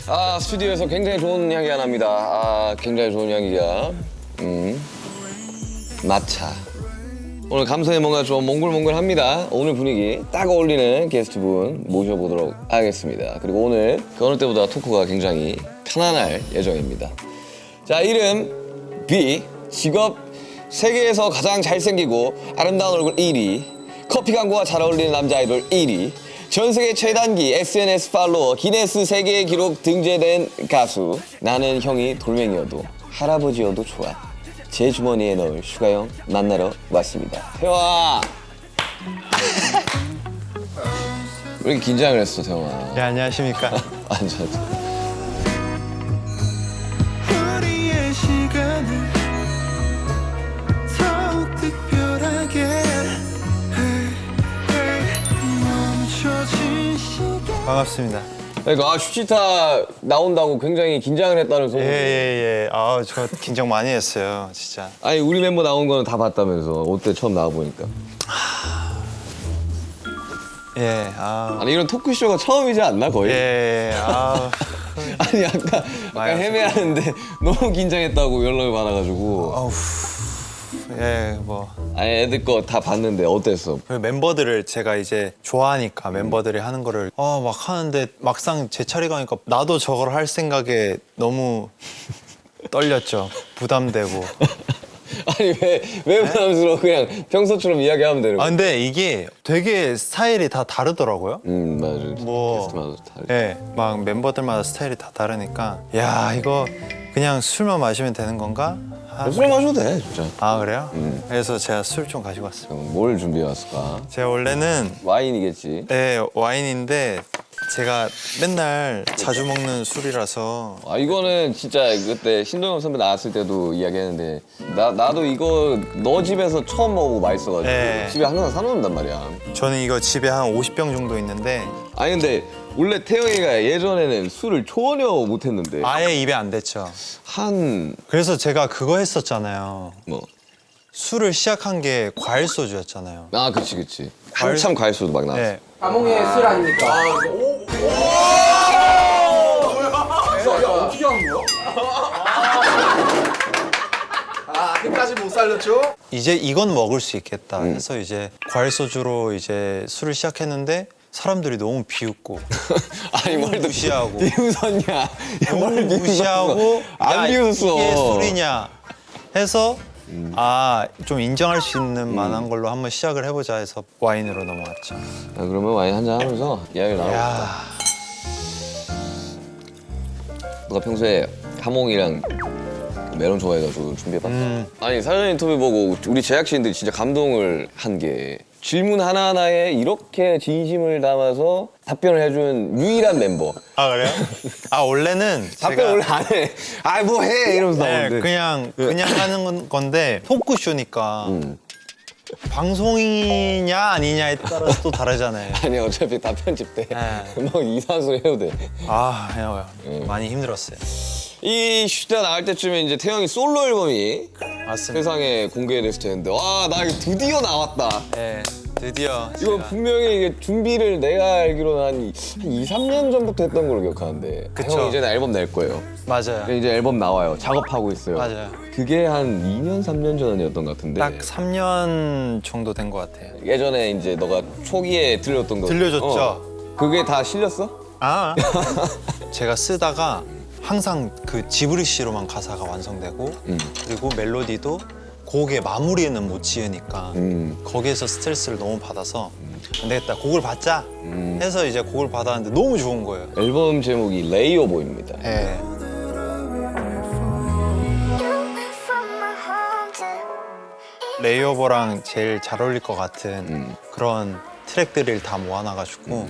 아, 스튜디오에서 굉장히 좋은 향기가 납니다. 아, 굉장히 좋은 향기가. matcha. 오늘 감성이 뭔가 좀 몽글몽글합니다. 오늘 분위기 딱 어울리는 게스트분 모셔보도록 하겠습니다. 그리고 오늘 그 어느 때보다 토크가 굉장히 편안할 예정입니다. 자, 이름 B, 직업 세계에서 가장 잘생기고 아름다운 얼굴 1위, 커피 광고와 잘 어울리는 남자 아이돌 1위, 전 세계 최단기 SNS 팔로워 기네스 세계 기록 등재된 가수. 나는 형이 돌멩이여도 할아버지여도 좋아. 제 주머니에 넣을 슈가형 만나러 왔습니다. 태영아. 왜 이렇게 긴장을 했어, 태영아? 네, 안녕하십니까. 앉아. 우리의 시간을 더욱 특별하게 멈춰진 시간. 반갑습니다. 그러니까 슈치타 나온다고 굉장히 긴장을 했다는 소문. 예. 아, 저 긴장 많이 했어요, 진짜. 아니 우리 멤버 나온 거는 다 봤다면서. 어때 처음 나와 보니까? 예, 아니 이런 토크쇼가 처음이지 않나 거의? 아니 아까 헤매하는데 너무 긴장했다고 연락을 받아가지고. 뭐. 아니 애들 거 다 봤는데 어땠어? 그 멤버들을 제가 이제 좋아하니까 멤버들이 하는 거를 막 하는데 막상 제 차례가 오니까 나도 저걸 할 생각에 너무 떨렸죠. 부담되고. 아니 왜 부담스러워? 그냥 평소처럼 이야기하면 되는 거야. 근데 이게 되게 스타일이 다 다르더라고요. 맞아. 뭐, 게스트마다 다르지. 예, 막 멤버들마다 스타일이 다 다르니까 야, 이거 그냥 술만 마시면 되는 건가? 술 마셔도 돼 진짜. 아, 그래요? 그래서 제가 술 좀 가지고 왔어요. 그럼 뭘 준비해 왔을까? 제가 원래는 와인이겠지. 와인인데 제가 맨날 자주 먹는 술이라서 아 이거는 진짜 그때 신동엽 선배 나왔을 때도 이야기했는데 나도 이거 너 집에서 처음 먹어보고 맛있어가지고 네. 집에 항상 사놓는단 말이야. 저는 이거 집에 한 50병 정도 있는데 아니 근데 원래 태영이가 예전에는 술을 전혀 못했는데 아예 입에 안 댔죠. 한 그래서 제가 그거 했었잖아요. 뭐. 술을 시작한 게 과일 소주였잖아요. 아 그치 한참 과일소도 막 나왔어. 네. 가몽의 술 아닙니까? 어떻게 한 거야? 끝까지 못 살렸죠? 이제 이건 먹을 수 있겠다 해서 이제 과일 소주로 이제 술을 시작했는데 사람들이 너무 비웃고 아니 뭘 또 무시하고 비웃었냐? 너무 무시하고 안 야, 비웃었어. 이게 술이냐 해서 좀 인정할 수 있는 만한 걸로 한번 시작을 해보자 해서 와인으로 넘어갔죠. 아, 그러면 와인 한잔 하면서 이야기를 나눠볼까? 야, 너가 평소에 하몽이랑 메론 좋아해가지고 준비해봤다. 아니 사전 인터뷰 보고 우리 제작진들이 진짜 감동을 한 게 질문 하나하나에 이렇게 진심을 담아서 답변을 해준 유일한 멤버. 아, 그래요? 원래는 답변 원래 안 해. 아 뭐 해 이러면서 네, 나오는데. 그냥 하는 건데 토크쇼니까 방송이냐 아니냐에 따라서 또 다르잖아요. 아니 어차피 다 편집돼. 네. 뭐 이상한 소리 해도 돼. 많이 힘들었어요. 이 슈트가 나갈 때쯤에 이제 태영이 솔로 앨범이 맞습니다. 세상에 공개됐을 텐데 와 나 이거 드디어 나왔다. 네, 드디어 이거 제가 분명히 이게 준비를 내가 알기로는 한 2, 3년 전부터 했던 걸로 기억하는데 그쵸. 형 이제는 앨범 낼 거예요. 맞아요. 이제 앨범 나와요. 작업하고 있어요. 맞아요. 그게 한 2년, 3년 전이었던 것 같은데 딱 3년 정도 된 것 같아요. 예전에 이제 너가 초기에 들렸던 거 들려줬죠? 그게 다 실렸어? 제가 쓰다가 항상 그 지브리시로만 가사가 완성되고 그리고 멜로디도 곡의 마무리에는 못 지으니까 거기에서 스트레스를 너무 받아서 안 되겠다, 곡을 받자 해서 이제 곡을 받았는데 너무 좋은 거예요. 앨범 제목이 레이어보입니다. 네. 레이오버랑 제일 잘 어울릴 것 같은 그런 트랙들을 다 모아놔가지고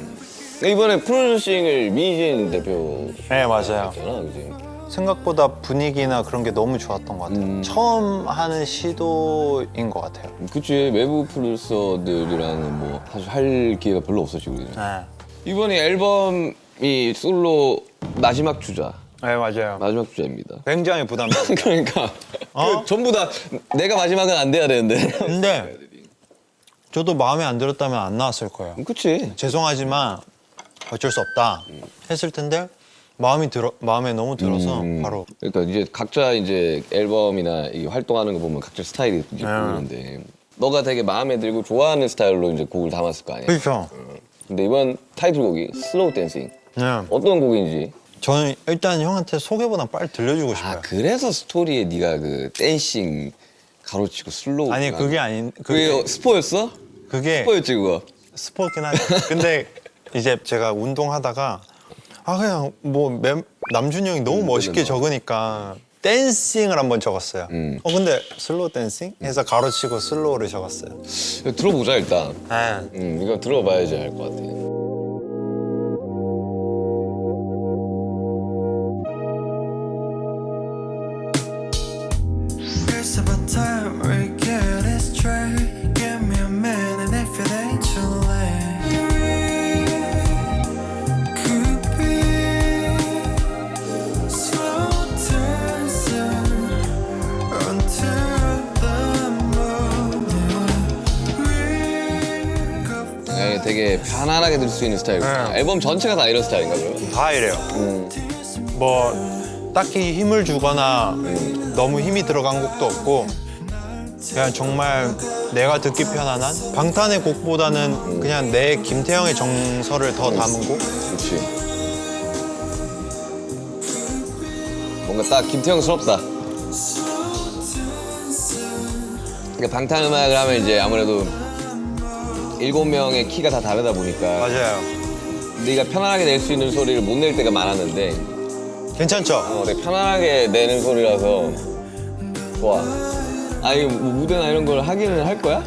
이번에 프로듀싱을 미진 대표 네, 맞아요. 잖아, 그지? 생각보다 분위기나 그런 게 너무 좋았던 것 같아요. 처음 하는 시도인 것 같아요. 그치 외부 프로듀서들이랑은 뭐 사실 할 기회가 별로 없었지 우리는. 네, 이번에 앨범이 솔로 마지막 주자. 맞아요. 마지막 주자입니다. 굉장히 부담돼요. 그러니까 그 전부 다 내가 마지막은 안 돼야 되는데. 근데 저도 마음에 안 들었다면 안 나왔을 거예요. 그치. 죄송하지만 어쩔 수 없다 했을 텐데 마음에 너무 들어서 바로 그러니까 이제 각자 이제 앨범이나 이 활동하는 거 보면 각자 스타일이 이제 보이는데 너가 되게 마음에 들고 좋아하는 스타일로 이제 곡을 담았을 거 아니야. 그렇죠. 근데 이번 타이틀곡이 슬로우 댄싱. 네. 어떤 곡인지. 저는 일단 형한테 소개보다 빨리 들려주고 싶어요. 아 그래서 스토리에 네가 그 댄싱 가로치고 슬로우. 아니 그게 아닌 그게 스포였어? 그게 스포였지 그거. 스포긴 하죠. 근데 이제 제가 운동하다가 그냥 뭐 남준이 형이 너무 멋있게 적으니까 댄싱을 한번 적었어요. 근데 슬로우 댄싱 해서 가로치고 슬로우를 적었어요. 이거 들어보자 일단. 네. 이거 들어봐야지 알 것 같아. It's about time we get it straight. Give me a minute if it ain't too late. Could be slow dancing until the morning. Wake up. 네, 되게 편안하게 들 수 있는 스타일이구나. 네. 앨범 전체가 다 이런 스타일인가 그럼? 다 이래요. 뭐 딱히 힘을 주거나 너무 힘이 들어간 곡도 없고 그냥 정말 내가 듣기 편안한 방탄의 곡보다는 그냥 내 김태형의 정서를 더 담은 곡? 그렇지. 뭔가 딱 김태형스럽다. 그러니까 방탄 음악을 하면 이제 아무래도 7명의 키가 다 다르다 보니까 맞아요. 네가 편안하게 낼 수 있는 소리를 못 낼 때가 많았는데 괜찮죠? 되게 편안하게 내는 소리라서 좋아. 아니 뭐 무대나 이런 걸 하기는 할 거야?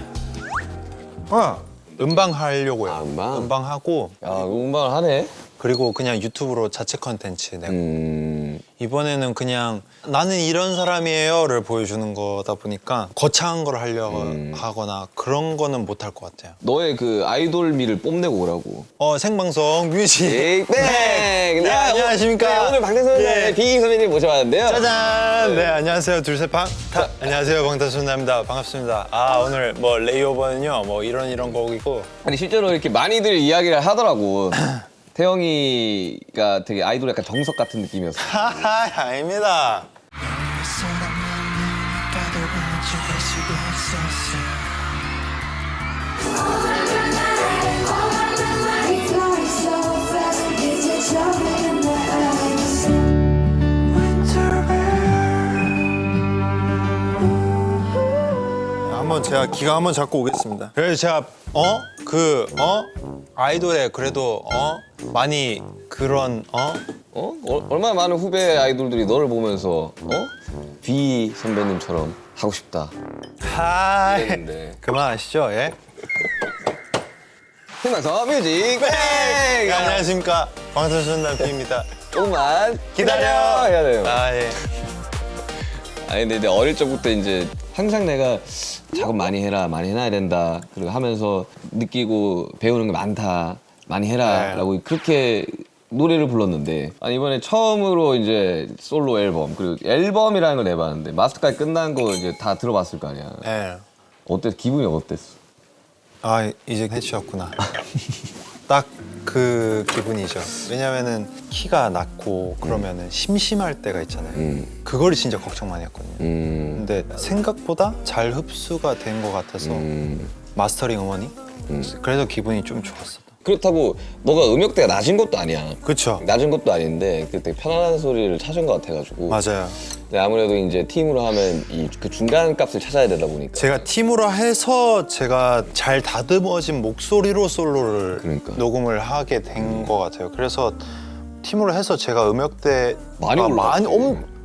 음방 하려고요. 아, 음방? 음방하고 야 음반을 하네. 그리고 그냥 유튜브로 자체 컨텐츠 내고 이번에는 그냥 나는 이런 사람이에요를 보여주는 거다 보니까 거창한 걸 하려고 하거나 그런 거는 못 할 것 같아요. 너의 그 아이돌미를 뽐내고 오라고. 생방송 뮤직 네. 안녕하십니까. 네, 오늘 방탄소년단의 예. 비 선배님 모셔봤는데요. 짜잔! 네, 안녕하세요. 안녕하세요. 방탄소년단입니다. 반갑습니다. 오늘 뭐 레이오버는요. 뭐 이런 곡이고. 아니 실제로 이렇게 많이들 이야기를 하더라고. 태영이가 되게 아이돌 약간 정석 같은 느낌이었어. 아닙니다. We fly so fast, it's a trouble in the eyes. 한번 제가 기가 한번 잡고 오겠습니다. 그래서 제가 아이돌에 그래도 많이 그런 얼마나 많은 후배 아이돌들이 너를 보면서 비 선배님처럼 하고 싶다. 하이 이랬는데. 그만하시죠, 예? 생방송 뮤직 뱅! 안녕하십니까 방탄소년단 B입니다. 조금만 기다려. 해야 돼요. 예. 아니 근데 어릴 적부터 이제 항상 내가 작업 많이 해놔야 된다. 그리고 하면서 느끼고 배우는 게 많다. 많이 해라라고 그렇게 노래를 불렀는데 이번에 처음으로 이제 솔로 앨범 그리고 앨범이라는 걸 내봤는데 마스터까지 끝난 거 이제 다 들어봤을 거 아니야. 예. 어땠어? 기분이 어땠어? 이제 해주셨구나. 딱 그 기분이죠. 왜냐면은 키가 낮고 그러면은 심심할 때가 있잖아요. 그걸 진짜 걱정 많이 했거든요. 근데 생각보다 잘 흡수가 된 것 같아서 마스터링 음원이 그래서 기분이 좀 좋았어. 그렇다고 너가 음역대가 낮은 것도 아니야. 그렇죠. 낮은 것도 아닌데 그때 편안한 소리를 찾은 것 같아가지고. 맞아요. 근데 아무래도 이제 팀으로 하면 그 중간 값을 찾아야 되다 보니까. 제가 팀으로 해서 제가 잘 다듬어진 목소리로 솔로를 그러니까. 녹음을 하게 된 것 같아요. 그래서 팀으로 해서 제가 음역대 많이 올라갔지.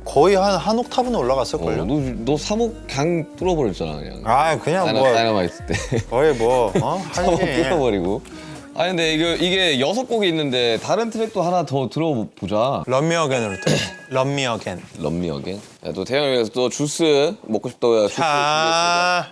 거의 한 옥타브는 올라갔을걸요. 너 3억 강 뚫어버렸잖아 그냥. 그냥 다이너마이트 때. 거의 뭐 3억 뚫어버리고. 근데 이게 6곡이 있는데 다른 트랙도 하나 더 들어보자. 런미 어겐으로 돼. 런미 어겐. 럼미 어겐. 야, 또 태영이 위해서 또 주스 먹고 싶다고 주스 준비했습니다.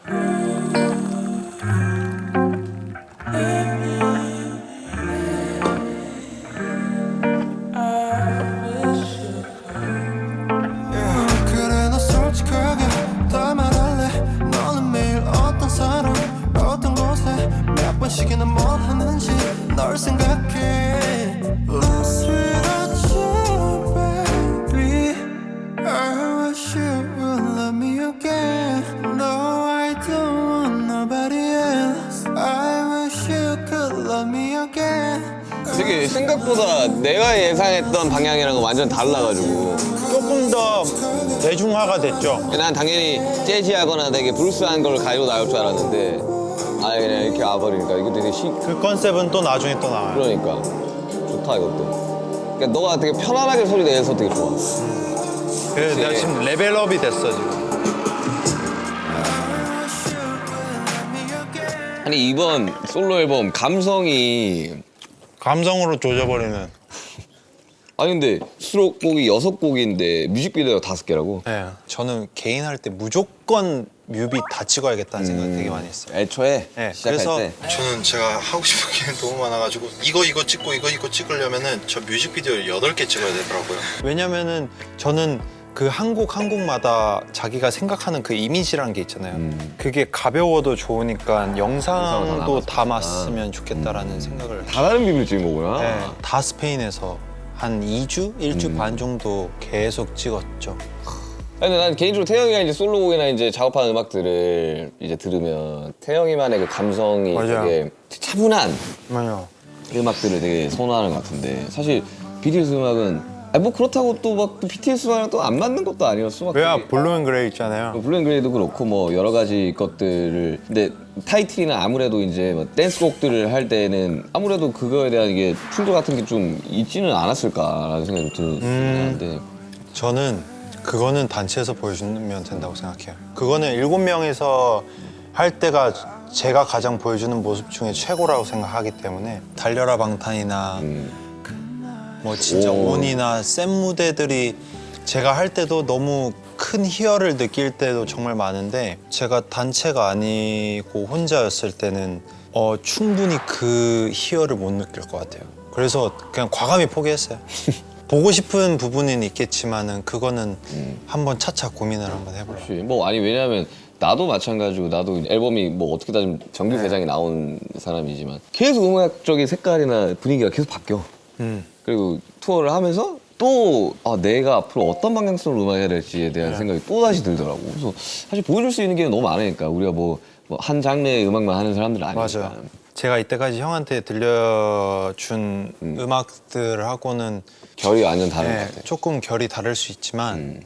그래 너 솔직하게 다 말할래. 너는 매일 어떤 사람 어떤 곳에 시계는 뭘 하는지 널 생각해 Lost without you baby I wish you would love me again No I don't want nobody else I wish you could love me again 되게 생각보다 내가 예상했던 방향이랑 완전 달라가지고 조금 더 대중화가 됐죠. 난 당연히 재즈하거나 되게 브루스한 걸 가지고 나올 줄 알았는데 아예 그냥 이렇게 와버리니까 이거 되게 그 컨셉은 또 나중에 또 나와요. 그러니까 좋다 이것도. 그러니까 너가 되게 편안하게 소리 내서 되게 좋아. 그래서 내가 지금 레벨업이 됐어 지금. 아니 이번 솔로 앨범 감성이 감성으로 조져버리는. 아니 근데 수록곡이 6곡인데 뮤직비디오가 5개라고? 네. 저는 개인 할 때 무조건 뮤비 다 찍어야겠다는 생각 되게 많이 했어요. 애초에 네, 시작할 그래서 때 저는 제가 하고 싶은 게 너무 많아가지고 이거 찍고 이거 찍으려면은 저 뮤직비디오를 8개 찍어야 되더라고요. 왜냐면은 저는 그 한 곡마다 자기가 생각하는 그 이미지란 게 있잖아요. 그게 가벼워도 좋으니까 영상도 담았으면 좋겠다라는 생각을. 다 다른 뮤비를 찍은 거구나. 네, 다 스페인에서 한 2주? 1주 반 정도 계속 찍었죠. 근데 난 개인적으로 태영이가 이제 솔로곡이나 이제 작업하는 음악들을 이제 들으면 태영이만의 그 감성이 맞아요. 되게 차분한 맞아요. 음악들을 되게 선호하는 것 같은데 사실 BTS 음악은 아니 뭐 그렇다고 또 막 BTS랑 또 안 맞는 것도 아니었어. 막 왜야 되게 블루 앤 그레이 있잖아요. 블루앤그레이도 그렇고 뭐 여러 가지 것들을 근데 타이틀이나 아무래도 이제 뭐 댄스곡들을 할 때는 아무래도 그거에 대한 이게 충돌 같은 게 좀 있지는 않았을까라는 생각이 좀 드는데 저는 그거는 단체에서 보여주면 된다고 생각해요. 그거는 7명이서 할 때가 제가 가장 보여주는 모습 중에 최고라고 생각하기 때문에 달려라 방탄이나 뭐 진짜 오. 온이나 센 무대들이 제가 할 때도 너무 큰 희열을 느낄 때도 정말 많은데 제가 단체가 아니고 혼자였을 때는 충분히 그 희열을 못 느낄 것 같아요. 그래서 그냥 과감히 포기했어요. 보고 싶은 부분은 있겠지만은 그거는 한번 차차 고민을 한번 해보려고. 혹시 뭐 아니 왜냐면 나도 마찬가지고 나도 앨범이 뭐 어떻게 따지면 정규 대장이 나온 사람이지만 계속 음악적인 색깔이나 분위기가 계속 바뀌어. 그리고 투어를 하면서 또 내가 앞으로 어떤 방향성으로 음악을 해야 될지에 대한 생각이 또 다시 들더라고. 그래서 사실 보여줄 수 있는 게 너무 많으니까 우리가 뭐 한 장르의 음악만 하는 사람들은 아니니까. 맞아요. 제가 이때까지 형한테 들려준 음악들하고는 결이 완전 다른 네, 것 같아. 조금 결이 다를 수 있지만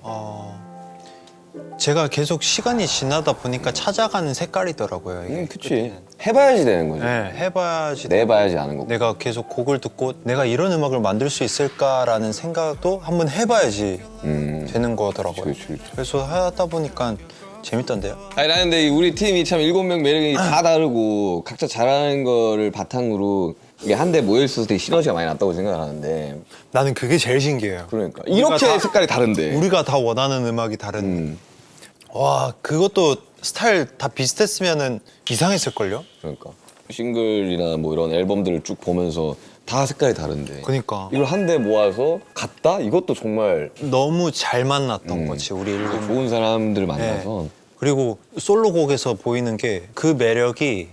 제가 계속 시간이 지나다 보니까 찾아가는 색깔이더라고요. 이게. 그치. 해봐야지 되는 거지. 네, 해봐야지. 내봐야지 아는 거고. 내가 계속 곡을 듣고 내가 이런 음악을 만들 수 있을까라는 생각도 한번 해봐야지 되는 거더라고요. 그치. 그래서 하다 보니까 재밌던데요. 아니 나는 근데 우리 팀이 참 7명 매력이 다 다르고 각자 잘하는 거를 바탕으로 이게 한데 모여 있어서 되게 시너지가 많이 났다고 생각하는데 나는 그게 제일 신기해요. 그러니까 우리가 이렇게 다- 색깔이 다른데 우리가 다 원하는 음악이 다른. 와, 그것도 스타일 다 비슷했으면은 이상했을걸요? 그러니까 싱글이나 뭐 이런 앨범들을 쭉 보면서 다 색깔이 다른데 그니까. 이걸 한데 모아서 갔다? 이것도 정말 너무 잘 만났던 거지, 우리 일곱. 좋은 사람들을 만나서 그리고 솔로곡에서 보이는 게 그 매력이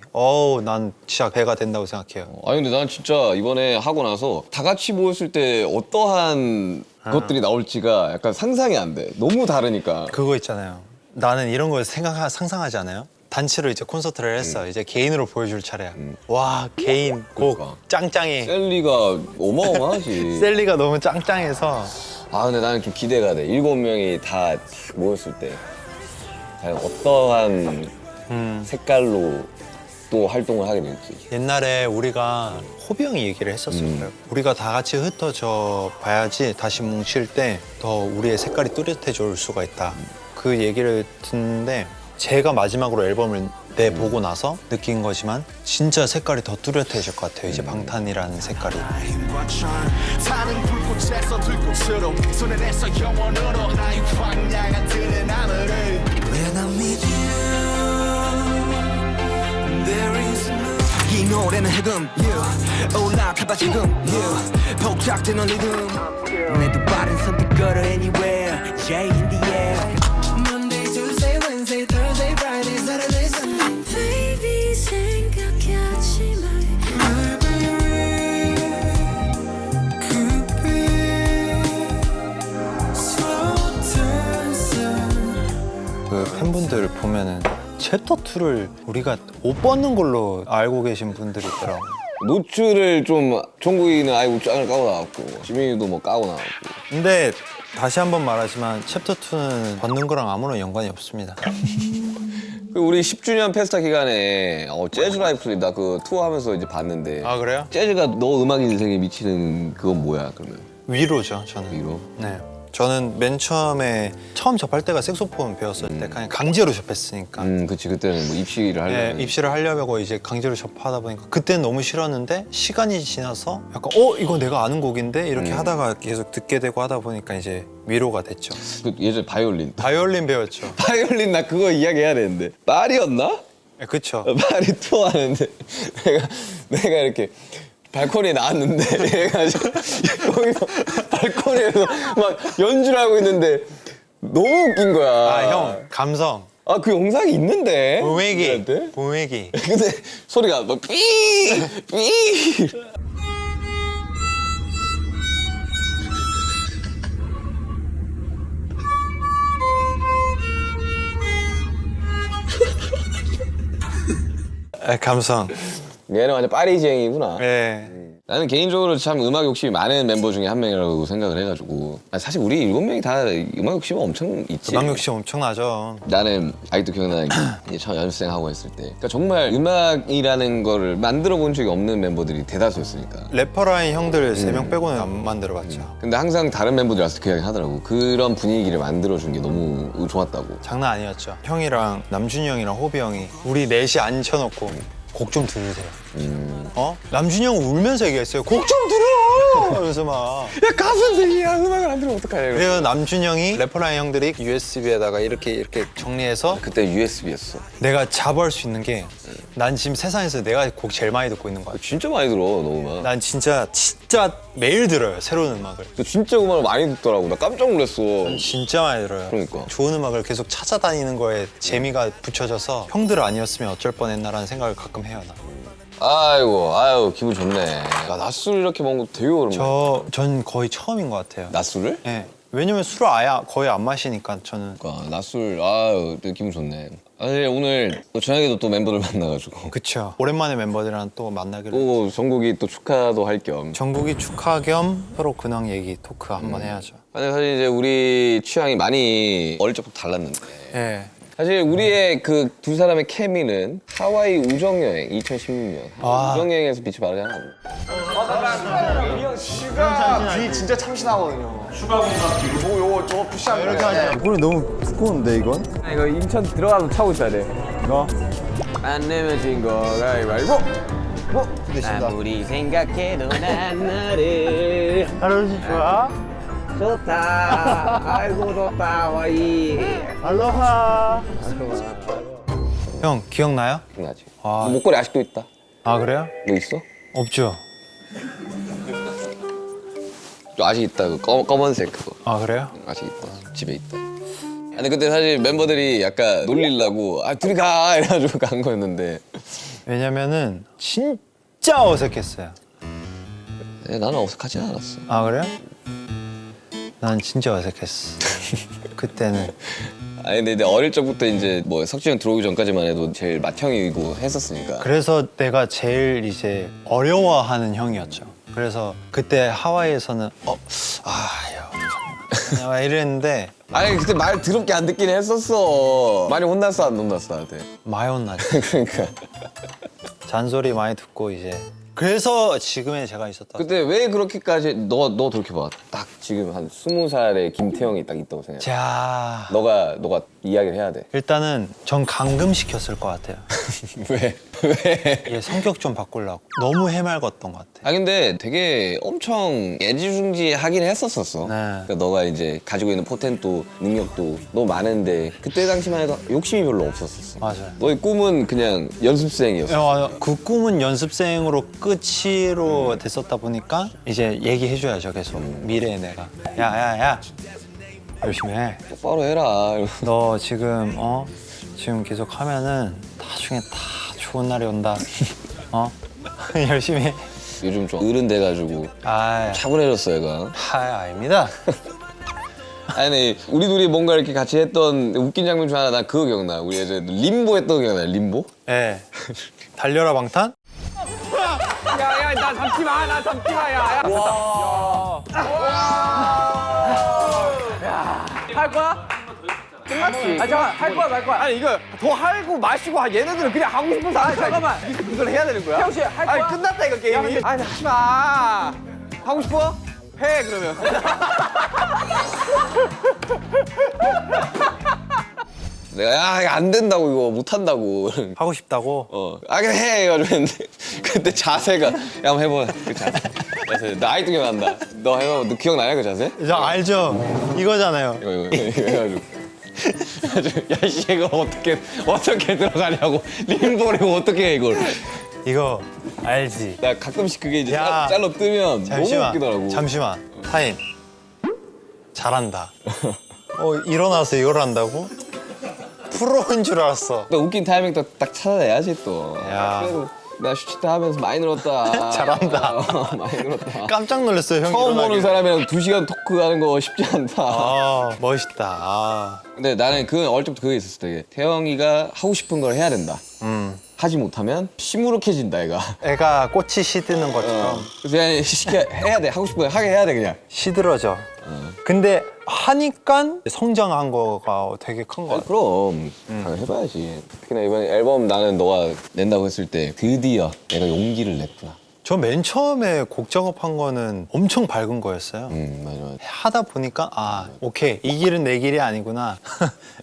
난 진짜 배가 된다고 생각해요. 아니 근데 난 진짜 이번에 하고 나서 다 같이 모였을 때 어떠한 것들이 나올지가 약간 상상이 안 돼. 너무 다르니까. 그거 있잖아요. 나는 이런 걸 상상하지 않아요? 단체로 이제 콘서트를 했어. 이제 개인으로 보여줄 차례야. 와, 개인 곡 그러니까. 짱짱해. 셀리가 어마어마하지. 셀리가 너무 짱짱해서 아 근데 나는 좀 기대가 돼. 7명이 다 모였을 때 과연 어떠한 색깔로 또 활동을 하게 될지. 옛날에 우리가 호비 형이 얘기를 했었을 거예요. 우리가 다 같이 흩어져 봐야지 다시 뭉칠 때 더 우리의 색깔이 뚜렷해질 수가 있다. 그 얘기를 듣는데 제가 마지막으로 앨범을 내보고 나서 느낀 거지만 진짜 색깔이 더 뚜렷해질 것 같아요. 이제 방탄이라는 색깔이. 타는 불꽃에서 들꽃으로 손에 내서 영원으로 나의 황량한 들의 나무를 When I'm with you There is no 이 노래는 흑음 올라타다 지금 폭작되는 리듬 내 두 발은 선택걸어 anywhere J in the air Monday, Tuesday, Wednesday, Thursday, Friday, Saturday, Sunday Baby 생각하지 마 챕터 2를 우리가 옷 벗는 걸로 알고 계신 분들이 있더라고. 노출을 좀 종국이는 아예 옷장을 까고 나왔고 지민이도 뭐 까고 나왔고. 근데 다시 한번 말하지만 챕터 2는 벗는 거랑 아무런 연관이 없습니다. 우리 10주년 페스타 기간에 재즈 라이프를 나 그 투어하면서 이제 봤는데. 아 그래요? 재즈가 너 음악 인생에 미치는 그건 뭐야 그러면? 위로죠 저는. 위로? 네. 저는 맨 처음에 처음 접할 때가 색소폰 배웠을 때 그냥 강제로 접했으니까. 그치 그때는 뭐 입시를 하려면. 네, 입시를 하려고 이제 강제로 접하다 보니까 그때는 너무 싫었는데 시간이 지나서 약간 이거 내가 아는 곡인데 이렇게 하다가 계속 듣게 되고 하다 보니까 이제 위로가 됐죠. 그 예전에 바이올린. 바이올린 배웠죠. 바이올린 나 그거 이야기해야 되는데. 파리였나? 네, 그쵸. 파리 투어하는데 내가 이렇게 발코니에 나왔는데 얘가 거기서 발코니에서 막 연주를 하고 있는데 너무 웃긴 거야. 아 형 감성. 아 그 영상이 있는데. 보메기. 우리한테? 보메기. 근데 소리가 막 삐. 감성. 얘는 완전 파리지앵이구나. 네. 나는 개인적으로 참 음악 욕심이 많은 멤버 중에 한 명이라고 생각을 해가지고 사실 우리 7명이 다 음악 욕심은 엄청 있지. 음악 욕심 엄청나죠. 나는 아직도 기억나는 게 이제 처음 연습생 하고 했을 때 그러니까 정말 음악이라는 거를 만들어 본 적이 없는 멤버들이 대다수였으니까. 래퍼라인 형들 3명 빼고는 안 만들어봤죠. 근데 항상 다른 멤버들 와서 그 이야기 하더라고. 그런 분위기를 만들어준 게 너무 좋았다고. 장난 아니었죠. 형이랑 남준이 형이랑 호비 형이 우리 넷이 앉혀놓고 곡 좀 들으세요. 남준이 형 울면서 얘기했어요. 곡 좀 들어! 하면서 막. 야 가수들이야 음악을 안 들으면 어떡하냐. 그래서 남준이 형이 래퍼라인 형들이 USB에다가 이렇게 정리해서 그때 USB였어. 내가 자부할 수 있는 게 난 지금 세상에서 내가 곡 제일 많이 듣고 있는 거야. 진짜 많이 들어 너 음악. 난 진짜 매일 들어요. 새로운 음악을. 너 진짜 음악을 많이 듣더라고. 나 깜짝 놀랐어. 진짜 많이 들어요. 그러니까. 좋은 음악을 계속 찾아다니는 거에 재미가 붙여져서 형들 아니었으면 어쩔 뻔했나라는 생각을 가끔 해요. 나. 아유 기분 좋네. 나 낮술 이렇게 먹은 거 되게 오랜만에. 전 거의 처음인 것 같아요. 낮술을? 네. 왜냐면 술을 아예 거의 안 마시니까 저는. 그러니까 낮술 아유 되게 기분 좋네. 아니 오늘 또 저녁에도 또 멤버들 만나가지고 그쵸. 오랜만에 멤버들이랑 또 만나기로. 또 정국이 또 축하도 할 겸. 정국이 축하 겸 서로 근황 얘기 토크 한번 해야죠. 아니 사실 이제 우리 취향이 많이 어릴 적부터 달랐는데 네. 사실 우리의 그 두 사람의 케미는 하와이 우정여행 2016년 우정여행에서 빛이 바르지 않았나. 귀 진짜 참신하거든요. 저거 푸시하면 돼. 이거는 너무 두꺼운데 이건? 이거 인천 들어가서 차고 있어야 돼. 이거? 안 내면 진 거 가위바위보. 됐습니다. 아무리 생각해도 난 너를 하루 좋아? 좋다. 아이고 좋다 와이. 알로하. 형 기억나요? 기억나지? 아. 목걸이 아직도 있다. 아 그래요? 너 있어? 없죠. 아직 있다. 그 검은색 그거. 아 그래요? 아직 있다. 집에 있다. 근데 그때 사실 멤버들이 약간 놀리려고 둘이 가 이래가지고 간 거였는데 왜냐면은 진짜 어색했어요. 나는 어색하지 않았어. 아 그래요? 난 진짜 어색했어. 그때는. 아니 근데 어릴 적부터 이제 뭐 석진이 형 들어오기 전까지만 해도 제일 맏형이고 했었으니까. 그래서 내가 제일 이제 어려워하는 형이었죠. 그래서 그때 하와이에서는 야 어떡하냐 막 이랬는데 아니 그때 말 더럽게 안 듣긴 했었어. 많이 혼났어 안 혼났어 나한테. 많이 혼나죠. 그러니까 잔소리 많이 듣고 이제 그래서 지금의 제가 있었다. 그때 왜 그렇게까지 너 돌이켜봐. 딱 지금 한 20살의 김태형이 딱 있다고 생각해. 자 너가 이야기를 해야 돼. 일단은 전 감금시켰을 것 같아요. 왜? 왜? 얘 성격 좀 바꾸려고. 너무 해맑았던 것 같아. 근데 되게 엄청 애지중지하긴 했었었어. 네. 그러니까 너가 이제 가지고 있는 포텐도 능력도 너무 많은데 그때 당시만 해도 욕심이 별로 없었었어. 맞아요. 너의 꿈은 그냥 연습생이었어. 그 꿈은 연습생으로 끝으로 됐었다 보니까 이제 얘기해줘야죠 계속. 미래의 내가. 야야야 열심히 해. 똑바로 해라. 너 지금 지금 계속 하면은 나중에 다 좋은 날이 온다. 열심히 해. 요즘 좀 어른 돼가지고 아, 차분해졌어 얘가. 아닙니다. 아니 우리 둘이 뭔가 이렇게 같이 했던 웃긴 장면 중 하나 난 그거 기억나. 우리 예전에 림보 했던 거 기억나. 림보? 예. 달려라 방탄? 야야 나 잡지 마. 나 잡지 마. 야. 할 거야? 끝났지. 아 잠깐 할 거야 말 거야. 아니 이거 더 하고 마시고 얘네들은 그냥 하고 싶어서 하니까. 잠깐만. 이걸 해야 되는 거야? 형씨 할 거야? 아니 끝났다 이거 게임이. 아니 하지 마. 하고 싶어? 해 그러면. 내가 야 이거 안 된다고 이거 못 한다고. 하고 싶다고? 그냥 해 해가지고 했는데 그때 자세가 야 한번 해봐 그 자세. 나 아직도 기억난다. 너 해봐. 너 기억나냐 그 자세? 저 알죠? 이거잖아요. 이거 해가지고. 야씨 이걸 어떻게 들어가냐고. 림보를 어떻게 해 이걸. 이거 알지? 나 가끔씩 그게 이제 야, 잘라 뜨면 너무 잠시만. 웃기더라고. 잠시만. 타임. 잘한다. 일어나서 이걸 한다고? 프로인 줄 알았어. 또 웃긴 타이밍 딱 찾아내야지 또. 야. 그래도 나 슈치타 하면서 많이 늘었다. 잘한다. 많이 늘었다. 깜짝 놀랐어요, 형. 처음 보는 일어나길래. 사람이랑 2시간 토크하는 거 쉽지 않다. 멋있다. 근데 나는 그 어릴 때부터 그게 있었어. 되게 태영이가 하고 싶은 걸 해야 된다. 하지 못하면 시무룩해진다 애가. 애가 꽃이 시드는 것처럼 그래서 그냥 해야 돼. 하고 싶은 거 하게 해야 돼 그냥. 시들어져. 근데 하니까 성장한 거가 되게 큰 거 같아. 그럼 당연히 해봐야지. 특히나 이번에 앨범 나는 너가 낸다고 했을 때 드디어 내가 용기를 냈구나. 저 맨 처음에 곡 작업한 거는 엄청 밝은 거였어요. 맞아. 하다 보니까 오케이 이 길은 내 길이 아니구나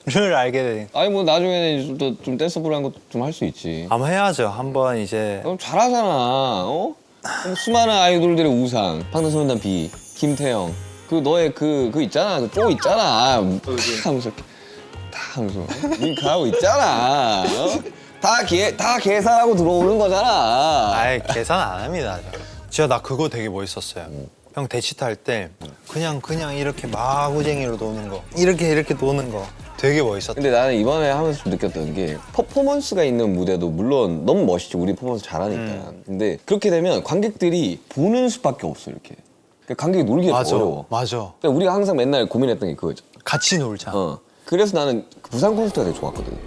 를 알게 돼. 아니 뭐 나중에는 좀 댄서블한 것도 좀 할 수 있지. 한번 해야죠. 한번 이제 그럼 잘하잖아. 어? 수많은 아이돌들의 우상. 방탄소년단 B, 김태형. 그 너의 그 있잖아. 그 쪼 있잖아. 탁 하면서 이렇게 탁 하면서 윙크하고 있잖아. 다 계산하고 들어오는 거잖아. 아예 계산 안 합니다. 진짜 나 그거 되게 멋있었어요. 형 대치타 할 때 그냥 이렇게 마구쟁이로 노는 거 이렇게 노는 거 되게 멋있었다. 근데 나는 이번에 하면서 좀 느꼈던 게 퍼포먼스가 있는 무대도 물론 너무 멋있지. 우리 퍼포먼스 잘하니까. 근데 그렇게 되면 관객들이 보는 수밖에 없어 이렇게. 그러니까 관객이 놀기가 맞아, 어려워. 맞아. 그러니까 우리가 항상 맨날 고민했던 게 그거죠. 같이 놀자. 그래서 나는 그 부산 콘서트가 되게 좋았거든.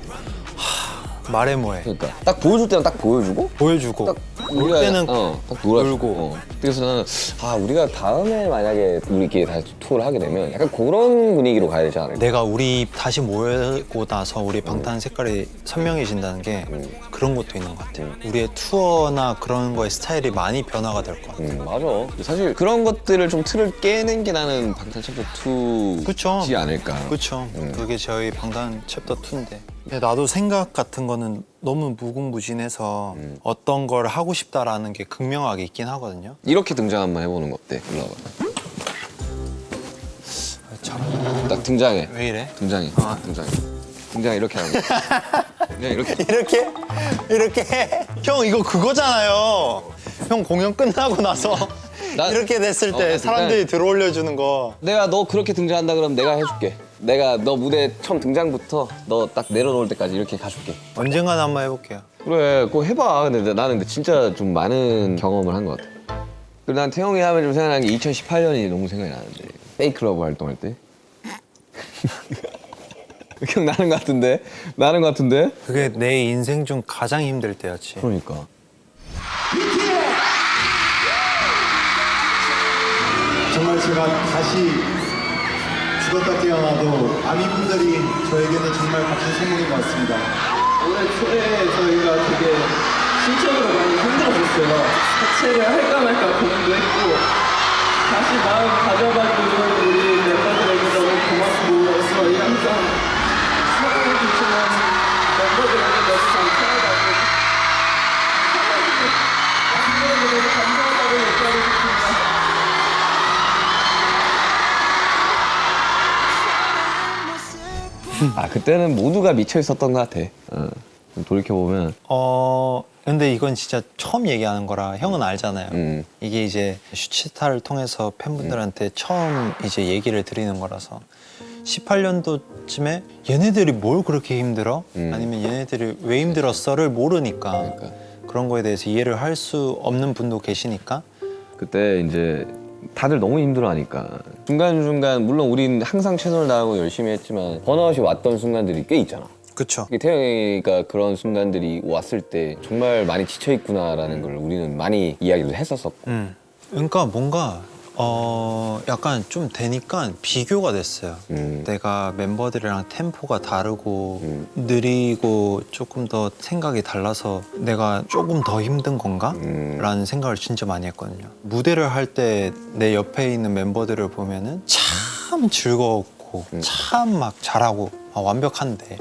말해 뭐해. 그러니까 딱 보여줄 때는 딱 보여주고 보여주고 딱 놀 때는 딱 놀아주고. 놀고. 그래서 나는 우리가 다음에 만약에 우리끼리 다시 투어를 하게 되면 약간 그런 분위기로 가야 되지 않을까. 내가 우리 다시 모이고 나서 우리 방탄 색깔이 선명해진다는 게 그런 것도 있는 것 같아요. 우리의 투어나 그런 거의 스타일이 많이 변화가 될 것 같아요. 맞아. 사실 그런 것들을 좀 틀을 깨는 게 나는 방탄 챕터 2지 그쵸. 않을까. 그렇죠. 그게 저희 방탄 챕터 2인데. 나도 생각 같은 거는 너무 무궁무진해서 어떤 걸 하고 싶다라는 게 극명하게 있긴 하거든요. 이렇게 등장 한번 해보는 거 어때? 일로 와봐. 딱 등장해. 왜 이래? 등장해. 등장해 이렇게 하는 거. 그냥 이렇게. 이렇게 형 이거 그거잖아요. 형 공연 끝나고 나서 이렇게 됐을 때 사람들이 들어올려 주는 거. 내가 너 그렇게 등장한다 그러면 내가 해줄게. 내가 너 무대 처음 등장부터 너 딱 내려놓을 때까지 이렇게 가줄게. 언젠가는 한번 해볼게요. 그래, 그거 해봐. 근데 나는 근데 진짜 좀 많은 경험을 한 것 같아. 그리고 난 태영이 하면 좀 생각나는 게 2018년이 너무 생각이 나는데. 페이크러브 활동할 때. 기억나는 것 같은데? 나는 것 같은데? 그게 내 인생 중 가장 힘들 때였지. 그러니까. 정말 제가 다시 죽었다 깨어나도 아미분들이 저에게는 정말 값진 선물인 것 같습니다. 올해 초에 저희가 되게 신체적으로 많이 힘들었었어요. 하체를 할까 말까 고민도 했고 다시 마음 가져가지고 우리 멤버들에게 너무 고맙고 저희 항상 사랑해주시는 멤버들에게 너무 감사하다고 멤버들에게 너무 감사하다고 얘기하고 싶습니다. 그때는 모두가 미쳐 있었던 것 같아. 돌이켜보면. 근데 이건 진짜 처음 얘기하는 거라 형은 알잖아요. 이게 이제 슈치타를 통해서 팬분들한테 처음 이제 얘기를 드리는 거라서 18년도쯤에 얘네들이 뭘 그렇게 힘들어? 아니면 얘네들이 왜 힘들었어를 모르니까 그런 거에 대해서 이해를 할 수 없는 분도 계시니까 그때 이제 다들 너무 힘들어하니까 중간중간 물론 우린 항상 최선을 다하고 열심히 했지만 번아웃이 왔던 순간들이 꽤 있잖아. 그쵸. 태영이가 그런 순간들이 왔을 때 정말 많이 지쳐있구나라는 걸 우리는 많이 이야기를 했었었고. 그러니까 뭔가 약간 좀 되니까 비교가 됐어요. 내가 멤버들이랑 템포가 다르고 느리고 조금 더 생각이 달라서 내가 조금 더 힘든 건가? 라는 생각을 진짜 많이 했거든요. 무대를 할 때 내 옆에 있는 멤버들을 보면은 참 즐거웠고 참 막 잘하고 완벽한데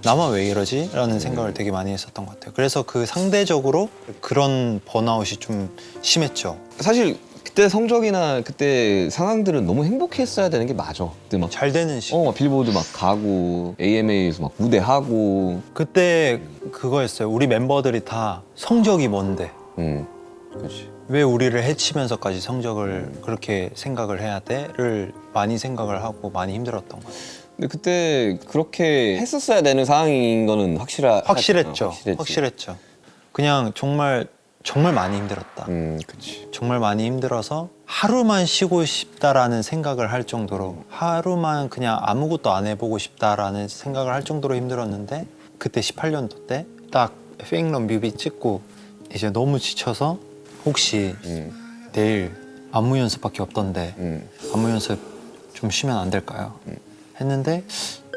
나만 왜 이러지? 라는 생각을 되게 많이 했었던 것 같아요. 그래서 그 상대적으로 그런 번아웃이 좀 심했죠. 사실 그때 성적이나 그때 상황들은 너무 행복했어야 되는 게 맞아. 그때 막 잘 되는 시 막 빌보드 막 가고 AMA에서 막 무대하고. 그때 그거였어요. 우리 멤버들이 다 성적이 뭔데 그렇지. 왜 우리를 해치면서까지 성적을 그렇게 생각을 해야 돼?를 많이 생각을 하고 많이 힘들었던 것 같아요. 근데 그때 그렇게 했었어야 되는 상황인 거는 확실했죠. 확실했지. 확실했죠. 그냥 정말 많이 힘들었다. 그렇지. 정말 많이 힘들어서 하루만 쉬고 싶다라는 생각을 할 정도로 하루만 그냥 아무것도 안 해보고 싶다라는 생각을 할 정도로 힘들었는데 그때 18년도 때 딱 Fake Love 뮤비 찍고 이제 너무 지쳐서 혹시 내일 안무 연습밖에 없던데 안무 연습 좀 쉬면 안 될까요? 했는데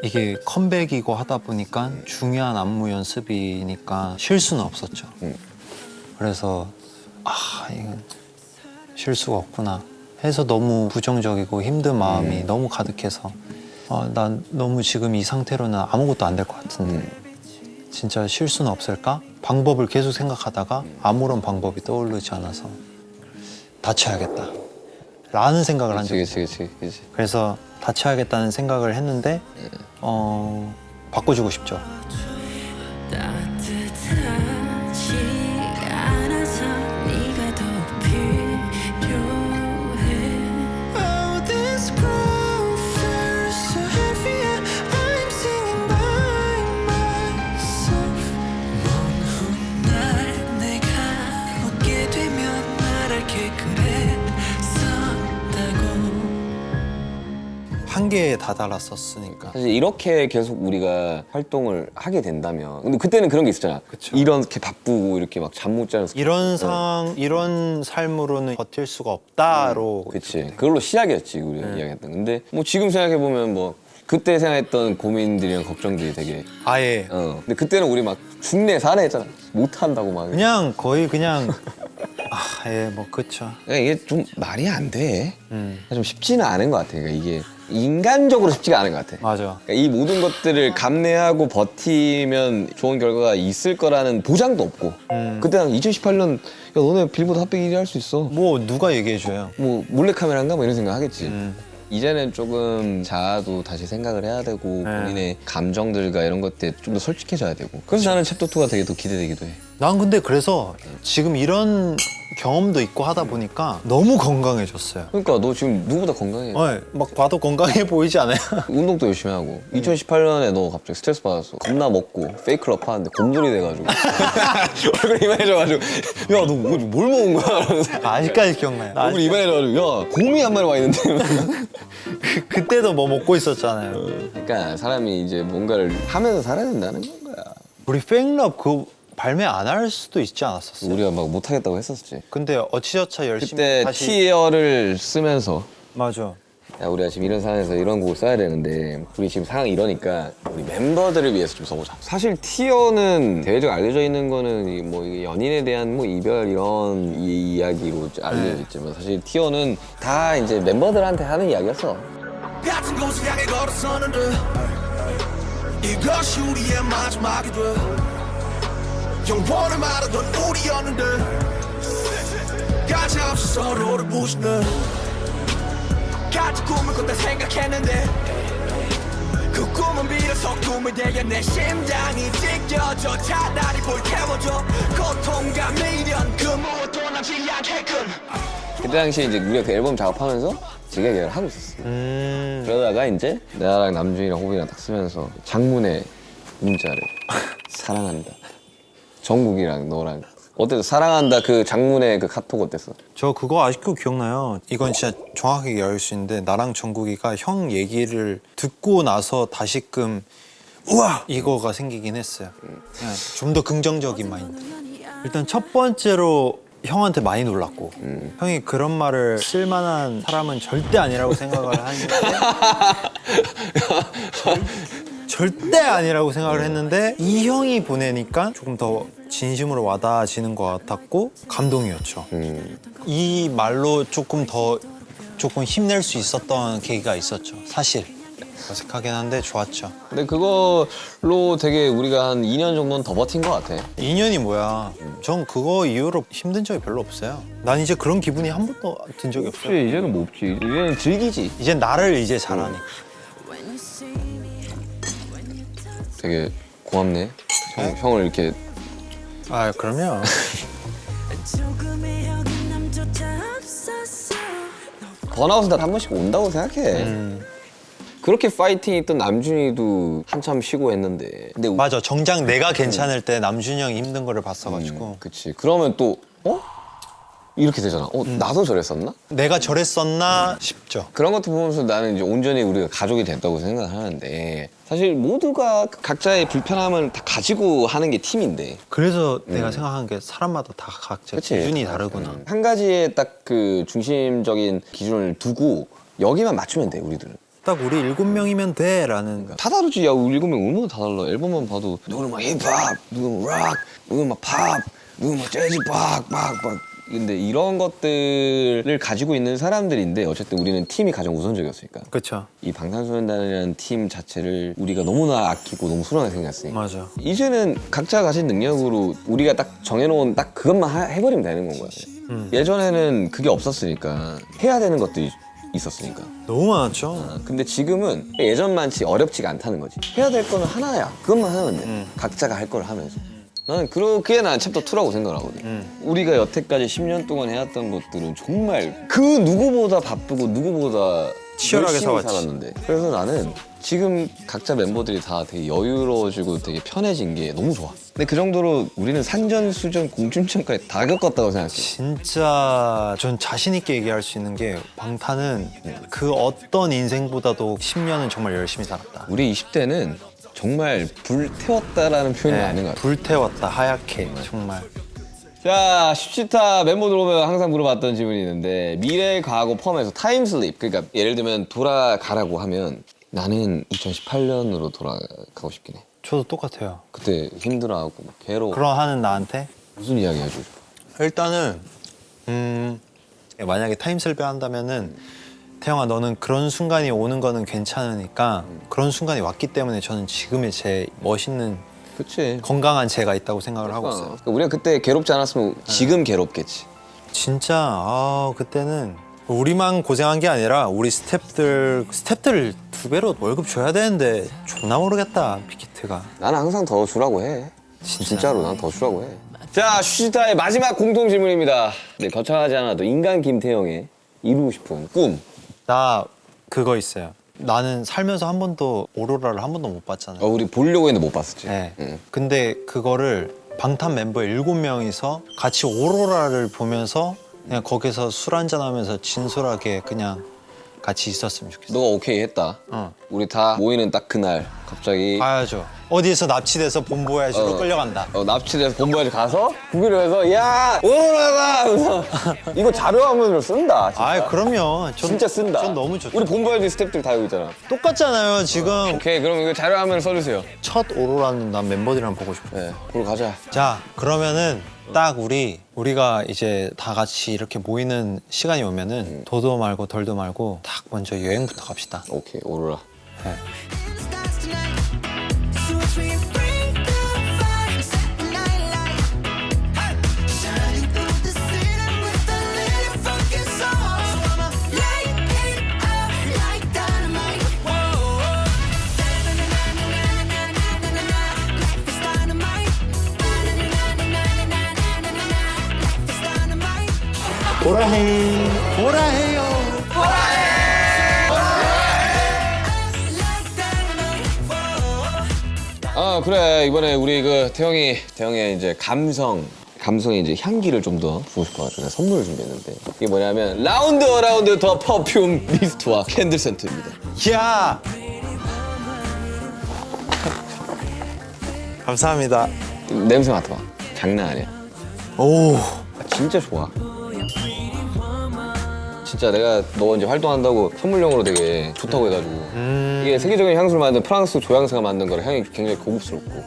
이게 컴백이고 하다 보니까 중요한 안무 연습이니까 쉴 수는 없었죠. 그래서 이건 쉴 수가 없구나 해서 너무 부정적이고 힘든 마음이 너무 가득해서 난 너무 지금 이 상태로는 아무것도 안 될 것 같은데 진짜 쉴 수는 없을까? 방법을 계속 생각하다가 아무런 방법이 떠오르지 않아서 다쳐야겠다 라는 생각을 한 적이 있어요. 그치. 그래서 다쳐야겠다는 생각을 했는데 바꿔주고 싶죠. 따뜻하지 않아서 네가 더 필요해. Oh, this groove feels so heavy. I'm singing by myself. 먼 훗날 내가 웃게 되면 말할게 그랬었다고. 한계에 다다랐었으니까. 사실 이렇게 계속 우리가 활동을 하게 된다면 근데 그때는 그런 게 있었잖아. 이렇게 바쁘고 이렇게 막 잠 못 자는 이런 이런 삶으로는 버틸 수가 없다로. 그치. 그걸로 시작이었지 우리가 이야기했던. 근데 뭐 지금 생각해보면 뭐 그때 생각했던 고민들이랑 걱정들이 되게 아예 근데 그때는 우리 막 죽네 사네 했잖아. 못한다고 막. 그냥 거의 그냥 뭐 그쵸. 그러니까 이게 좀 말이 안 돼. 좀 쉽지는 않은 것 같아. 그러니까 이게 인간적으로 쉽지가 않은 것 같아. 맞아. 그러니까 이 모든 것들을 감내하고 버티면 좋은 결과가 있을 거라는 보장도 없고. 그때 한 2018년 야 너네 빌보드 핫백 1위 할 수 있어. 뭐 누가 얘기해줘요. 뭐 몰래카메라인가 뭐 이런 생각 하겠지. 이제는 조금 자아도 다시 생각을 해야 되고 본인의 감정들과 이런 것들에 좀 더 솔직해져야 되고. 그래서 나는 챕터 2가 되게 더 기대되기도 해. 난 근데 그래서 지금 이런 경험도 있고 하다 보니까 너무 건강해졌어요. 그러니까 너 지금 누구보다 건강해. 막 봐도 건강해 보이지 않아요? 운동도 열심히 하고 2018년에 너 갑자기 스트레스 받았어. 겁나 먹고 페이크럽 하는데 곰돌이 돼가지고 얼굴이 이만해져가지고 야 너 뭘 먹은 거야? 이러면서 아직까지 기억나요. 얼굴이 이만해져가지고 야 곰이 한 마리 와 있는데 그때도 뭐 먹고 있었잖아요. 그러니까 사람이 이제 뭔가를 하면서 살아야 된다는 거야. 우리 팩럽 그거 발매 안 할 수도 있지 않았었어요? 우리가 막 못하겠다고 했었지. 근데 어찌저찌 열심히 그때 다시 티어를 쓰면서 맞아. 야 우리가 지금 이런 상황에서 이런 곡을 써야 되는데 우리 지금 상황이 이러니까 우리 멤버들을 위해서 좀 써보자. 사실 티어는 대외적으로 알려져 있는 거는 뭐 이게 연인에 대한 뭐 이별 이런 이야기로 알려져 있지만 사실 티어는 다 이제 멤버들한테 하는 이야기였어. 같은 곳을 향해 걸어서는데 이것이 우리의 마지막이 돼 영원을 말하던 우리였는데 가차없이 서로를 부시네 같은 꿈을 꿨다 생각했는데 그 꿈은 비로소 꿈이 되어 내 심장이 찢겨져 차라리 불태워줘 고통과 미련 그 무엇도 남지 않게끔. 그때 당시에 이제 우리가 그 앨범 작업하면서 재계약을 하고 있었어. 그러다가 이제 나랑 남준이랑 호빈이랑 딱 쓰면서 장문의 문자를 사랑한다. 정국이랑 너랑 어땠어? 사랑한다 그 장문의 그 카톡 어땠어? 저 그거 아직도 기억나요. 이건 진짜 정확하게 얘기할 수 있는데 나랑 정국이가 형 얘기를 듣고 나서 다시금 우와! 이거가 생기긴 했어요. 좀 더 긍정적인 마인드. 일단 첫 번째로 형한테 많이 놀랐고 형이 그런 말을 쓸만한 사람은 절대 아니라고 생각을 하는데 절대 아니라고 생각을 했는데 이 형이 보내니까 조금 더 진심으로 와닿아지는 것 같았고 감동이었죠. 이 말로 조금 힘낼 수 있었던 계기가 있었죠. 사실 어색하긴 한데 좋았죠. 근데 그걸로 되게 우리가 한 2년 정도는 더 버틴 것 같아. 2년이 뭐야. 전 그거 이후로 힘든 적이 별로 없어요. 난 이제 그런 기분이 한 번도 든 적이 없어요. 이제는 뭐 없지. 이제는 즐기지. 이제 나를 이제 잘하니까. 되게 고맙네. 형을 이렇게 아 그럼요. 번아웃은 다 한 번씩 온다고 생각해. 그렇게 파이팅 있던 남준이도 한참 쉬고 했는데. 근데 맞아. 정작 내가 괜찮을 때 남준이 형이 힘든 거를 봤어가지고. 그치. 그러면 또 이렇게 되잖아. 나도 저랬었나? 내가 저랬었나 싶죠. 그런 것도 보면서 나는 이제 온전히 우리가 가족이 됐다고 생각하는데 사실 모두가 각자의 불편함을 다 가지고 하는 게 팀인데. 그래서 내가 생각한 게 사람마다 다 각자 그치? 기준이 다르구나. 한 가지에 딱 그 중심적인 기준을 두고 여기만 맞추면 돼 우리들은. 딱 우리 7명이면 돼라는. 다 다르지. 야 우리 7명 얼마나 다 달라. 앨범만 봐도 누구는 막 힙합, 누구는 락, 누구는 막 팝, 누구는 막 재즈 막. 근데 이런 것들을 가지고 있는 사람들인데 어쨌든 우리는 팀이 가장 우선적이었으니까. 그렇죠. 이 방탄소년단이라는 팀 자체를 우리가 너무나 아끼고 너무 소중하게 생각했으니까. 맞아. 이제는 각자 가진 능력으로 우리가 딱 정해놓은 딱 그것만 해버리면 되는 건 거야. 예전에는 그게 없었으니까 해야 되는 것들이 있었으니까. 너무 많았죠. 근데 지금은 예전만치 어렵지가 않다는 거지. 해야 될 거는 하나야. 그것만 하면 돼. 각자가 할 걸 하면서. 나는 그게 난 챕터 2라고 생각하거든. 우리가 여태까지 10년 동안 해왔던 것들은 정말 그 누구보다 바쁘고 누구보다 치열하게 열심히 살았지. 살았는데. 그래서 나는 지금 각자 멤버들이 다 되게 여유로워지고 되게 편해진 게 너무 좋아. 근데 그 정도로 우리는 산전수전 공중전까지 다 겪었다고 생각해. 진짜 전 자신 있게 얘기할 수 있는 게 방탄은 그 어떤 인생보다도 10년은 정말 열심히 살았다. 우리 20대는 정말 불태웠다라는 표현이 맞는 것 같아. 불태웠다 하얗게 정말. 자, 17타 멤버들 오면 항상 물어봤던 질문이 있는데 미래, 과거 포함해서 타임슬립. 그러니까 예를 들면 돌아가라고 하면 나는 2018년으로 돌아가고 싶긴 해. 저도 똑같아요. 그때 힘들어하고 막 괴로워. 그럼 하는 나한테 무슨 이야기 해줘? 일단은 만약에 타임슬립 한다면은 태영아 너는 그런 순간이 오는 거는 괜찮으니까 그런 순간이 왔기 때문에 저는 지금의 제 멋있는 그치. 건강한 제가 있다고 생각을 하고 있어요. 그러니까 우리가 그때 괴롭지 않았으면 지금 괴롭겠지. 진짜 그때는 우리만 고생한 게 아니라 우리 스태프들 2배로 월급 줘야 되는데 존나 모르겠다 빅히트가. 나는 항상 더 주라고 해. 진짜? 진짜로 난 더 주라고 해. 자, 슈시타의 마지막 공통 질문입니다. 네, 거창하지 않아도 인간 김태형의 이루고 싶은 꿈. 나 그거 있어요. 나는 살면서 한 번도 오로라를 한 번도 못 봤잖아요. 우리 보려고 했는데 못 봤었지. 네. 응. 근데 그거를 방탄 멤버 7명이서 같이 오로라를 보면서 그냥 거기서 술 한잔 하면서 진솔하게 그냥 같이 있었으면 좋겠어. 너가 오케이 했다. 우리 다 모이는 딱 그날 갑자기 가야죠. 어디에서 납치돼서 본보야지로 끌려간다. 납치돼서 본부에 가서 구기로 해서 야 오라라 하면서 이거 자료화면으로 쓴다. 진짜. 아 그럼요. 진짜 쓴다. 전 너무 좋죠. 우리 본부에 스태프들 다 여기 있잖아. 똑같잖아요 지금. 오케이 그럼 이거 자료화면을 써주세요. 첫 오로라는 난 멤버들이랑 보고 싶어. 네, 그럼 가자. 자 그러면은 딱 우리가 이제 다 같이 이렇게 모이는 시간이 오면은 도도 말고 덜도 말고 딱 먼저 여행부터 갑시다. 오케이 오로라. 네. 보라해요. 아 그래 이번에 우리 그 태형의 이제 감성 감성에 이제 향기를 좀 더 주고 싶어가지고 선물을 준비했는데 이게 뭐냐면 라운드 어라운드 더 퍼퓸 미스트와 캔들 센트입니다. 야! 감사합니다. 냄새 맡아봐. 장난 아니야. 오. 진짜 좋아. 진짜 내가 너 이제 활동한다고 선물용으로 되게 좋다고 해가지고 이게 세계적인 향수를 만든 프랑스 조향사가 만든 거라 향이 굉장히 고급스럽고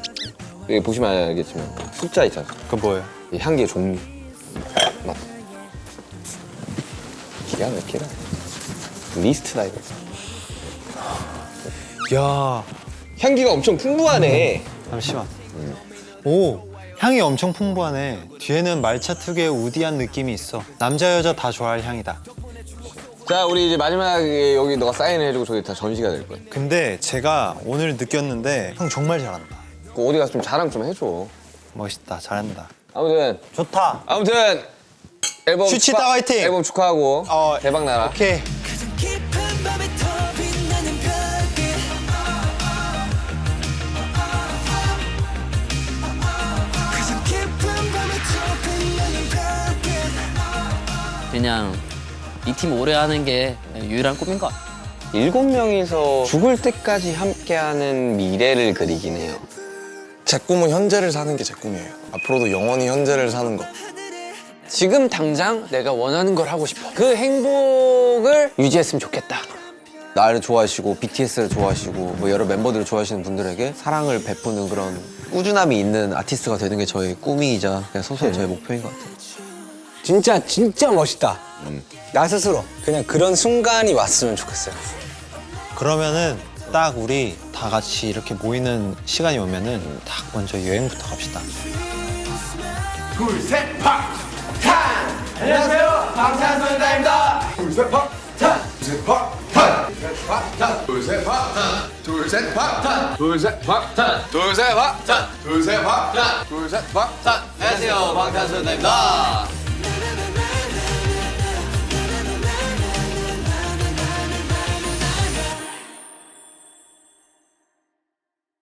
여기 보시면 알겠지만 숫자 있잖아. 그건 뭐예요? 이 향기의 종류. 맛. 기가 막히다. 리스트다 이거. 야. 향기가 엄청 풍부하네. 잠시만. 오. 향이 엄청 풍부하네. 뒤에는 말차 특유의 우디한 느낌이 있어. 남자 여자 다 좋아할 향이다. 자, 우리 이제 마지막에 여기 너가 사인을 해주고 저기 다 전시가 될 거야. 근데 제가 오늘 느꼈는데 형 정말 잘한다. 그 어디 가서 좀 자랑 좀 해줘. 멋있다. 잘한다. 아무튼 좋다. 앨범 슈치타 화이팅! 앨범 축하하고 대박 나라. 오케이. 깊은 밤에 더 빛나는 별빛 가장 깊은 밤에 더 빛나는 별빛 그냥 이 팀 오래 하는 게 유일한 꿈인 것 같아. 7명이서 죽을 때까지 함께하는 미래를 그리긴 해요. 제 꿈은 현재를 사는 게 제 꿈이에요. 앞으로도 영원히 현재를 사는 거. 지금 당장 내가 원하는 걸 하고 싶어. 그 행복을 유지했으면 좋겠다. 나를 좋아하시고 BTS를 좋아하시고 뭐 여러 멤버들을 좋아하시는 분들에게 사랑을 베푸는 그런 꾸준함이 있는 아티스트가 되는 게 저의 꿈이자 그냥 소소한 저의 목표인 것 같아요. 진짜 멋있다. 나 스스로 그냥 그런 순간이 왔으면 좋겠어요. 그러면은 딱 우리 다 같이 이렇게 모이는 시간이 오면은 딱 먼저 여행부터 갑시다. 둘, 셋, 팍! 탄! 안녕하세요, 방탄소년단입니다. 둘, 셋, 팍! 탄! 둘, 셋, 팍! 탄! 둘, 셋, 팍! 탄! 둘, 셋, 팍! 탄! 둘, 셋, 팍! 탄! 둘, 셋, 팍! 탄! 둘, 셋, 팍! 탄! 둘, 셋, 팍! 탄! 안녕하세요, 방탄소년단입니다.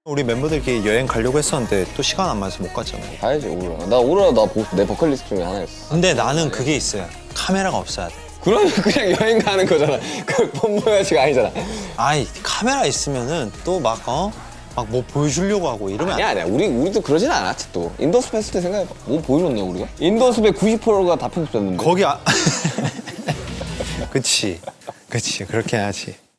우리 멤버들끼리 여행 가려고 했었는데 또 시간 안 맞아서 못 갔잖아요. 가야지 오로라. 나 오로라 내 버킷리스트 중에 하나였어. 근데 나는 그게 있어요. 카메라가 없어야 돼. 그러면 그냥 여행 가는 거잖아. 그 본보여지가 아니잖아. 아이 카메라 있으면은 또 막 막 뭐 보여주려고 하고 이러면 아니야. 우리도 그러진 않았지 또. 인더숲 했을 때 생각해봐. 뭐 보여줬냐 우리가? 인더숲의 90%가 다 편집됐는데. 거기 그치 그렇게 해야지.